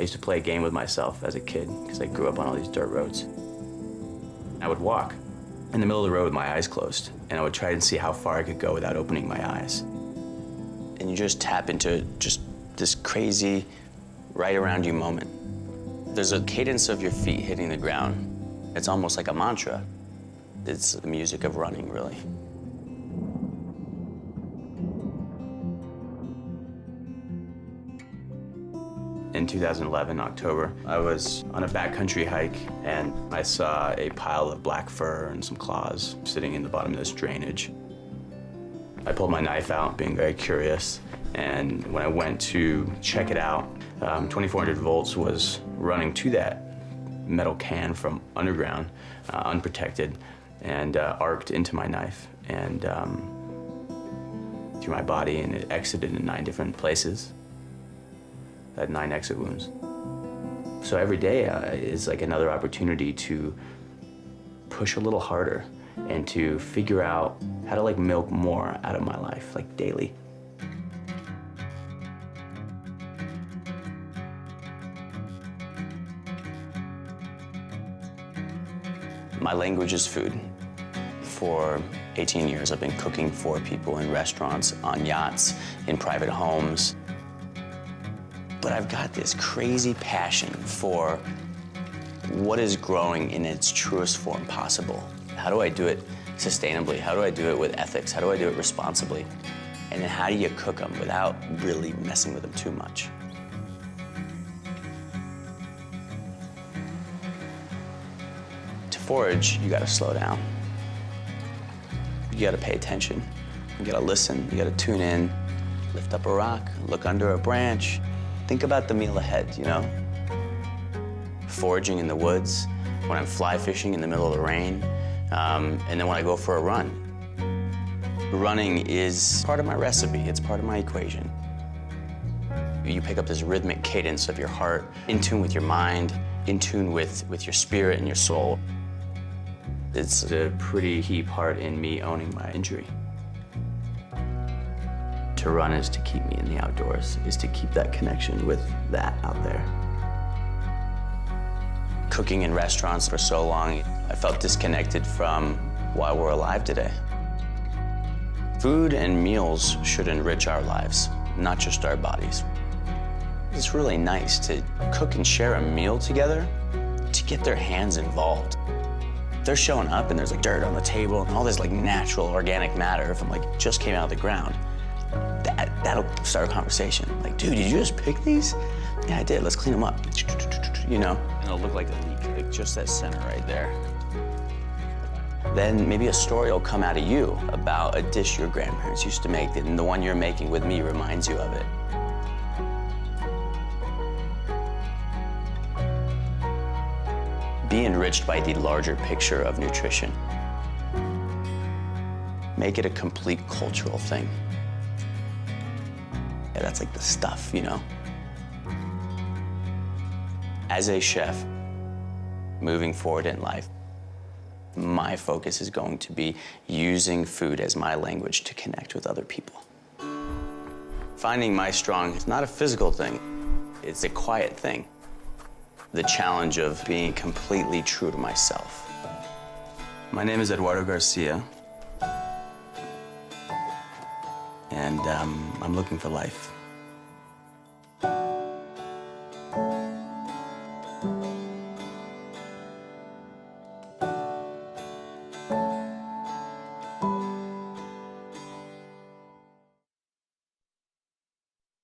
used to play a game with myself as a kid because I grew up on all these dirt roads. I would walk in the middle of the road with my eyes closed, and I would try and see how far I could go without opening my eyes. And you just tap into just this crazy, right around you moment. There's a cadence of your feet hitting the ground. It's almost like a mantra. It's the music of running, really. In 2011, October, I was on a backcountry hike and I saw a pile of black fur and some claws sitting in the bottom of this drainage. I pulled my knife out, being very curious, and when I went to check it out, 2400 volts was running to that metal can from underground, unprotected, and arced into my knife and through my body, and it exited in 9 different places. I had 9 exit wounds. So every day is like another opportunity to push a little harder and to figure out how to like milk more out of my life, like daily. My language is food. For 18 years, I've been cooking for people in restaurants, on yachts, in private homes. But I've got this crazy passion for what is growing in its truest form possible. How do I do it sustainably? How do I do it with ethics? How do I do it responsibly? And then how do you cook them without really messing with them too much? To forage, you gotta slow down. You gotta pay attention. You gotta listen, you gotta tune in, lift up a rock, look under a branch. Think about the meal ahead, you know? Foraging in the woods, when I'm fly fishing in the middle of the rain, and then when I go for a run. Running is part of my recipe, it's part of my equation. You pick up this rhythmic cadence of your heart, in tune with your mind, in tune with your spirit and your soul. It's a pretty key part in me owning my injury. To run is to keep me in the outdoors, is to keep that connection with that out there. Cooking in restaurants for so long, I felt disconnected from why we're alive today. Food and meals should enrich our lives, not just our bodies. It's really nice to cook and share a meal together, to get their hands involved. They're showing up and there's like dirt on the table and all this like natural organic matter from like just came out of the ground. That'll start a conversation. Like, dude, did you just pick these? Yeah, I did. Let's clean them up. You know? And it'll look like a leak, like just that center right there. Then maybe a story will come out of you about a dish your grandparents used to make, and the one you're making with me reminds you of it. Be enriched by the larger picture of nutrition. Make it a complete cultural thing. Yeah, that's like the stuff, you know? As a chef, moving forward in life, my focus is going to be using food as my language to connect with other people. Finding my strong is not a physical thing, it's a quiet thing. The challenge of being completely true to myself. My name is Eduardo Garcia. And I'm looking for life.